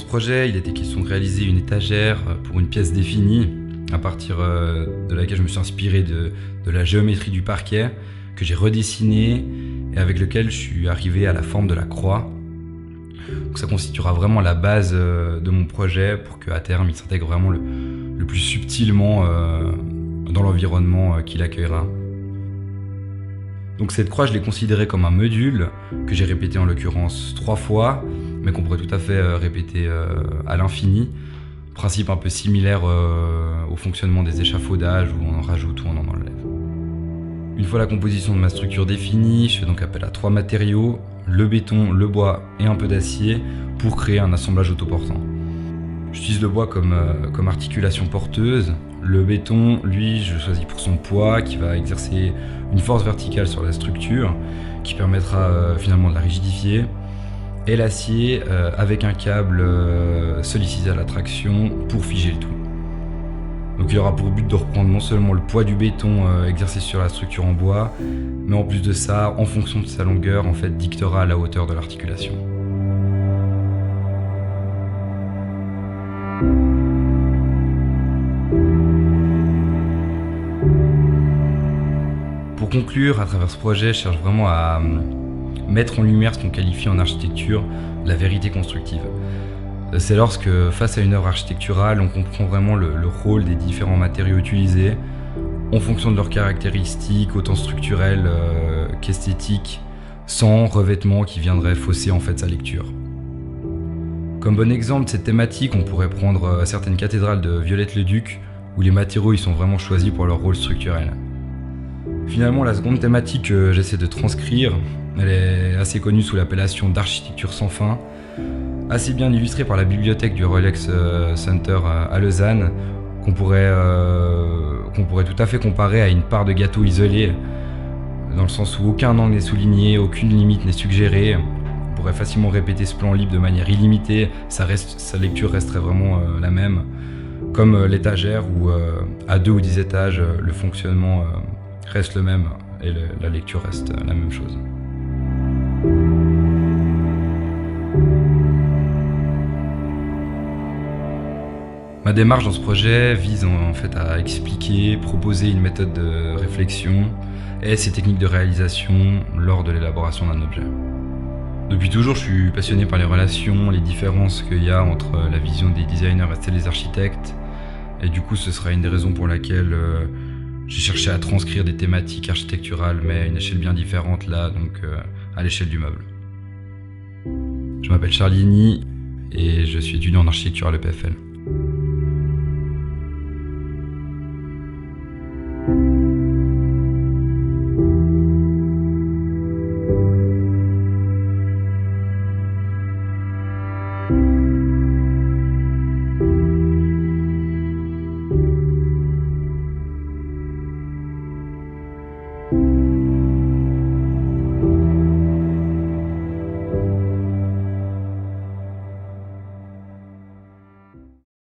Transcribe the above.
projet, il était question de réaliser une étagère pour une pièce définie, à partir de laquelle je me suis inspiré de la géométrie du parquet, que j'ai redessiné et avec lequel je suis arrivé à la forme de la croix. Donc ça constituera vraiment la base de mon projet pour qu'à terme il s'intègre vraiment le plus subtilement dans l'environnement qu'il accueillera. Donc cette croix, je l'ai considérée comme un module que j'ai répété en l'occurrence 3 fois, mais qu'on pourrait tout à fait répéter à l'infini. Principe un peu similaire au fonctionnement des échafaudages où on en rajoute ou on en enlève. Une fois la composition de ma structure définie, je fais donc appel à 3 matériaux, le béton, le bois et un peu d'acier pour créer un assemblage autoportant. J'utilise le bois comme articulation porteuse. Le béton, lui, je le choisis pour son poids qui va exercer une force verticale sur la structure qui permettra finalement de la rigidifier. Et l'acier avec un câble sollicité à la traction pour figer le tout. Donc il aura pour but de reprendre non seulement le poids du béton exercé sur la structure en bois, mais en plus de ça, en fonction de sa longueur, en fait, dictera la hauteur de l'articulation. Pour conclure, à travers ce projet, je cherche vraiment à mettre en lumière ce qu'on qualifie en architecture la vérité constructive. C'est lorsque, face à une œuvre architecturale, on comprend vraiment le rôle des différents matériaux utilisés en fonction de leurs caractéristiques, autant structurelles qu'esthétiques, sans revêtement qui viendrait fausser en fait sa lecture. Comme bon exemple de cette thématique, on pourrait prendre certaines cathédrales de Viollet-le-Duc, où les matériaux ils sont vraiment choisis pour leur rôle structurel. Finalement, la seconde thématique que j'essaie de transcrire, elle est assez connue sous l'appellation d'architecture sans fin, assez bien illustrée par la bibliothèque du Rolex Center à Lausanne, qu'on pourrait tout à fait comparer à une part de gâteau isolée, dans le sens où aucun angle n'est souligné, aucune limite n'est suggérée. On pourrait facilement répéter ce plan libre de manière illimitée, sa lecture resterait vraiment la même, comme l'étagère où à 2 ou 10 étages, le fonctionnement reste le même et la lecture reste la même chose. Ma démarche dans ce projet vise en fait à expliquer, proposer une méthode de réflexion et ses techniques de réalisation lors de l'élaboration d'un objet. Depuis toujours, je suis passionné par les relations, les différences qu'il y a entre la vision des designers et celle des architectes. Et du coup, ce sera une des raisons pour laquelle j'ai cherché à transcrire des thématiques architecturales, mais à une échelle bien différente là, donc à l'échelle du meuble. Je m'appelle Charlie Henny et je suis étudiant en architecture à l'EPFL.